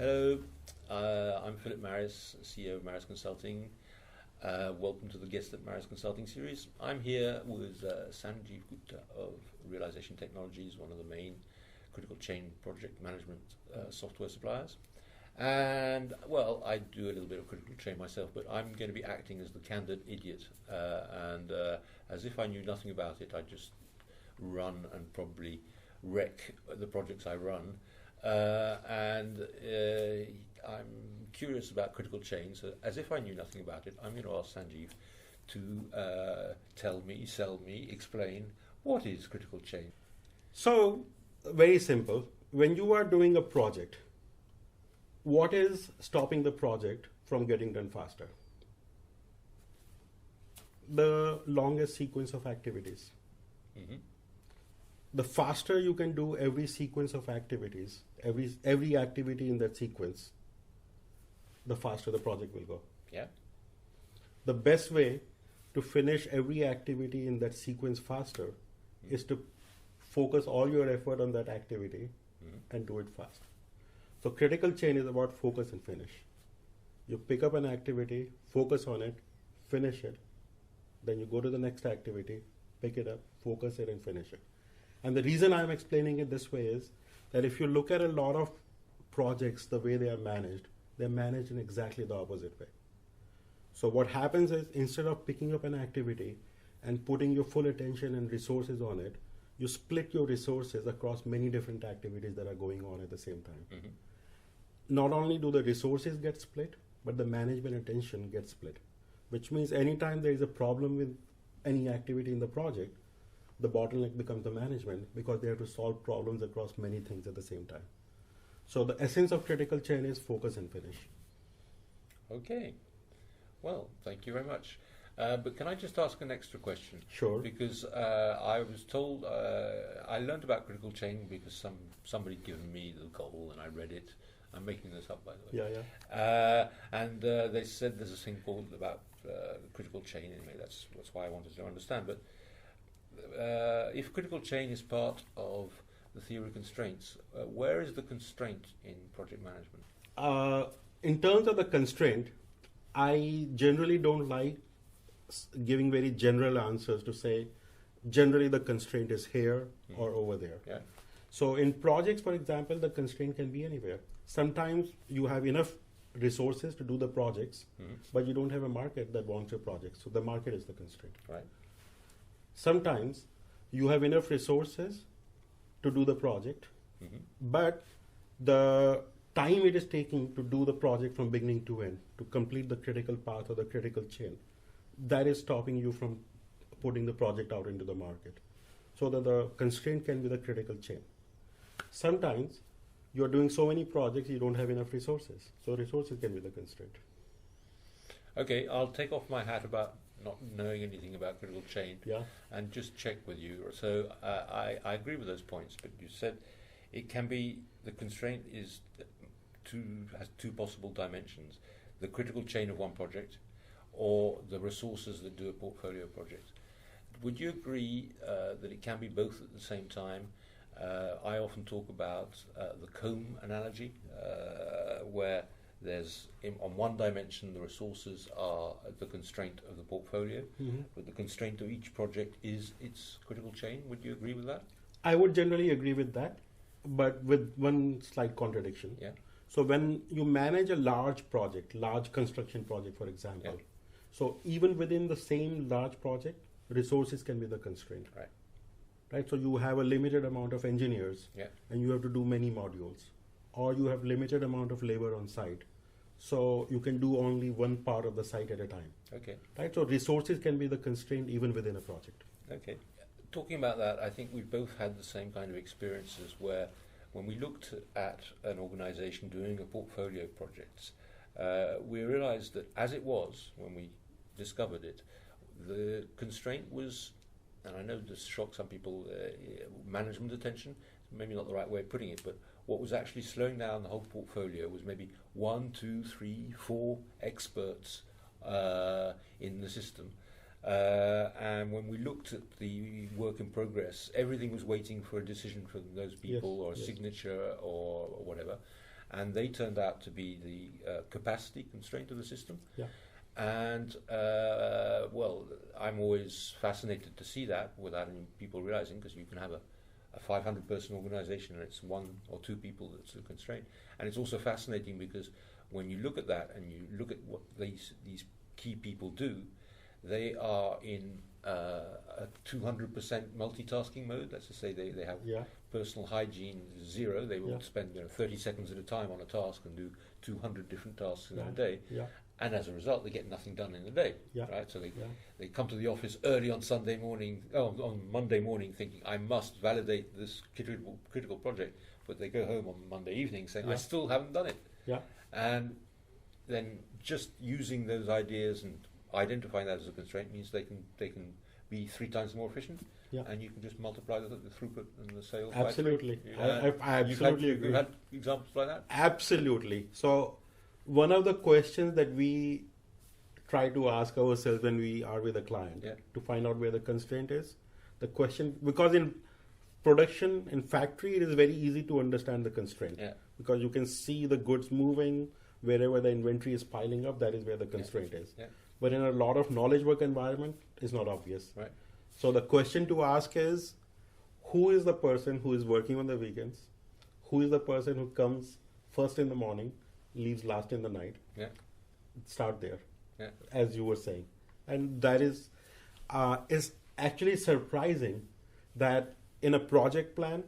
Hello, I'm Philip Marris, CEO of Marris Consulting. Welcome to the Guest at Marris Consulting series. I'm here with Sanjeev Gupta of Realization Technologies, one of the main critical chain project management software suppliers. And, well, I do a little bit of critical chain myself, but I'm going to be acting as the candid idiot. And as if I knew nothing about it, I just run and probably wreck the projects I run. I'm curious about critical chain, so as if I knew nothing about it, I'm going to ask Sanjeev to tell me, sell me, explain what is critical chain. So, very simple. When you are doing a project, what is stopping the project from getting done faster? The longest sequence of activities. Mm-hmm. The faster you can do every sequence of activities, every activity in that sequence, the faster the project will go. Yeah. The best way to finish every activity in that sequence faster is to focus all your effort on that activity and do it fast. So critical chain is about focus and finish. You pick up an activity, focus on it, finish it, then you go to the next activity, pick it up, focus it and finish it. And the reason I'm explaining it this way is that if you look at a lot of projects, the way they're managed in exactly the opposite way. So what happens is, instead of picking up an activity and putting your full attention and resources on it, you split your resources across many different activities that are going on at the same time. Mm-hmm. Not only do the resources get split, but the management attention gets split, which means anytime there is a problem with any activity in the project, the bottleneck becomes the management, because they have to solve problems across many things at the same time. So the essence of critical chain is focus and finish. Okay. Well, thank you very much. But can I just ask an extra question? Sure. Because I was told, I learned about critical chain because somebody given me the goal and I read it. I'm making this up, by the way. Yeah. And they said there's a thing called about critical chain anyway. That's why I wanted to understand. But if critical chain is part of the theory of constraints, where is the constraint in project management? In terms of the constraint, I generally don't like giving very general answers to say, generally the constraint is here or over there. Yeah. So in projects, for example, the constraint can be anywhere. Sometimes you have enough resources to do the projects, but you don't have a market that wants your project. So the market is the constraint. Right. Sometimes you have enough resources to do the project, but the time it is taking to do the project from beginning to end, to complete the critical path or the critical chain, that is stopping you from putting the project out into the market. So that the constraint can be the critical chain. Sometimes you are doing so many projects, you don't have enough resources. So resources can be the constraint. Okay, I'll take off my hat about not knowing anything about critical chain, and just check with you. So I agree with those points, but you said it can be, the constraint has two possible dimensions: the critical chain of one project, or the resources that do a portfolio project. Would you agree that it can be both at the same time? I often talk about the comb analogy, where there's, on one dimension, the resources are the constraint of the portfolio, but the constraint of each project is its critical chain. Would you agree with that? I would generally agree with that, but with one slight contradiction. Yeah. So when you manage a large project, large construction project, for example, so even within the same large project, resources can be the constraint. Right. So you have a limited amount of engineers, and you have to do many modules, or you have limited amount of labor on site. So you can do only one part of the site at a time. Okay. Right. So resources can be the constraint even within a project. Okay. Talking about that, I think we've both had the same kind of experiences where, when we looked at an organization doing a portfolio of projects, we realized that as it was, when we discovered it, the constraint was, and I know this shocked some people, management attention, maybe not the right way of putting it, but what was actually slowing down the whole portfolio was maybe 1, 2, 3, 4 experts in the system. And when we looked at the work in progress, everything was waiting for a decision from those people, or a signature or whatever. and they turned out to be the capacity constraint of the system. Yeah. And well, I'm always fascinated to see that without any people realizing, because you can have a 500-person organization and it's one or two people that's the constraint. And it's also fascinating because when you look at that and you look at what these key people do, they are in a 200% multitasking mode. Let's just say they have personal hygiene 0. They will spend 30 seconds at a time on a task and do 200 different tasks in a day. Yeah. And as a result, they get nothing done in a day, right? So they come to the office early on on Monday morning, thinking I must validate this critical project, but they go home on Monday evening saying I still haven't done it. Yeah. And then just using those ideas and identifying that as a constraint means they can be 3 times more efficient. Yeah. And you can just multiply the throughput and the sales. Absolutely, I absolutely agree. You've had examples like that. Absolutely. So, one of the questions that we try to ask ourselves when we are with a client to find out where the constraint is, the question, because in production, in factory, it is very easy to understand the constraint because you can see the goods moving, wherever the inventory is piling up, that is where the constraint is. Yeah. But in a lot of knowledge work environment, it's not obvious. Right. So the question to ask is, who is the person who is working on the weekends? Who is the person who comes first in the morning, leaves last in the night? Yeah. Start there, as you were saying. And that is actually surprising that in a project plan,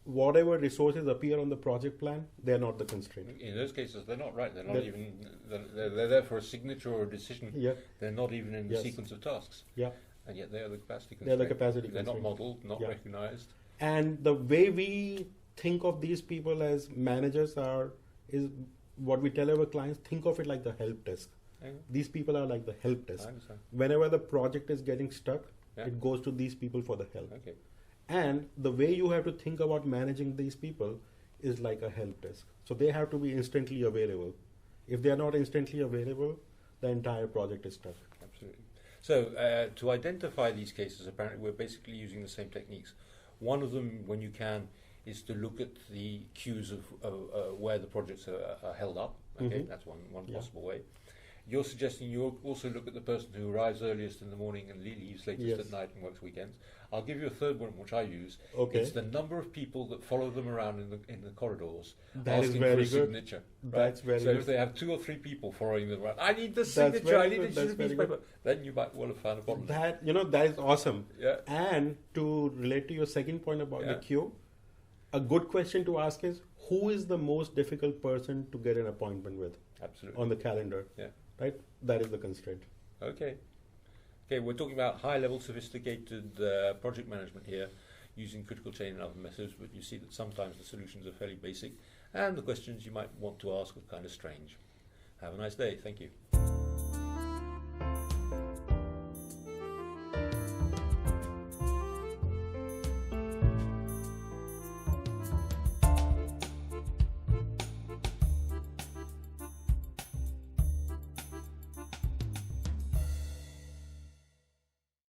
whatever resources appear on the project plan, they're not the constraint. In those cases, they're not right. They're not even. They're there for a signature or a decision. Yeah. They're not even in the sequence of tasks. Yeah. And yet they are the capacity constraint. They're the capacity constraint. They're not modeled, not recognized. And the way we think of these people as managers is what we tell our clients: think of it like the help desk. These people are like the help desk. Whenever the project is getting stuck, it goes to these people for the help. Okay. And the way you have to think about managing these people is like a help desk. So they have to be instantly available. If they are not instantly available, the entire project is stuck. Absolutely. So to identify these cases, apparently we're basically using the same techniques. One of them, when you can, is to look at the queues of where the projects are held up. Okay, that's one possible way. You're suggesting you also look at the person who arrives earliest in the morning and leaves latest at night and works weekends. I'll give you a third one, which I use. Okay. It's the number of people that follow them around in the corridors asking for a signature. Right? That's very good. So if they have 2 or 3 people following them around, I need the signature, I need a piece of paper, then you might well have found a problem. That is awesome. Yeah. And to relate to your second point about the queue, a good question to ask is, who is the most difficult person to get an appointment with? Absolutely. On the calendar. Yeah. Right? That is the constraint. Okay. Okay, we're talking about high-level sophisticated project management here, using critical chain and other methods, but you see that sometimes the solutions are fairly basic, and the questions you might want to ask are kind of strange. Have a nice day. Thank you.